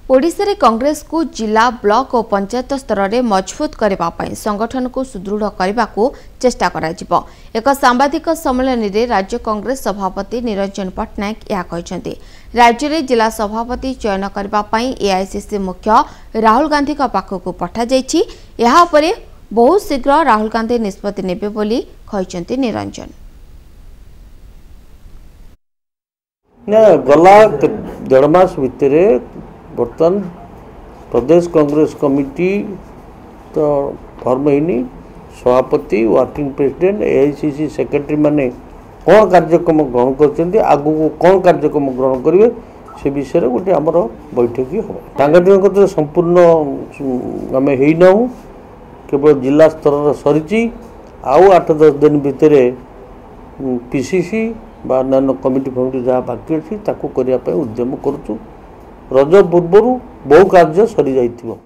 ओडिशा रे कांग्रेस को जिला ब्लॉक और पंचायत स्तर में मजबूत करने संगठन को सुदृढ़ करने को चेष्टा कराजिबो। एक सांबादिक सम्मेलन में राज्य कांग्रेस सभापति निरंजन पट्टनायक यह कहते राज्य में जिला सभापति चयन करने एआईसीसी मुख्य राहुल गांधी पाखक पठा जाइए। बहुत शीघ्र राहुल गांधी निष्पत्ति नेबे बोली कहते निरंजन। गला 1.5 मास भितर बर्तमान प्रदेश कांग्रेस कमिटी तो फॉर्म होनी सभापति वर्किंग प्रेसिडेंट एआईसीसी सेक्रेटरी माने कौन कार्यक्रम ग्रहण कर आगू को कौन कार्यक्रम ग्रहण करेंगे से विषय गोटे आमर बैठक हम सांगठनिक संपूर्ण आम होना केवल जिला स्तर सरी आउ 8-10 दिन भितर पीसीसी बा अन्य कमिटी फमिटी जहाँ बाकी अच्छी करने उद्यम करुँ रज पूर्व बहु कार्य सरी जाइथिबो।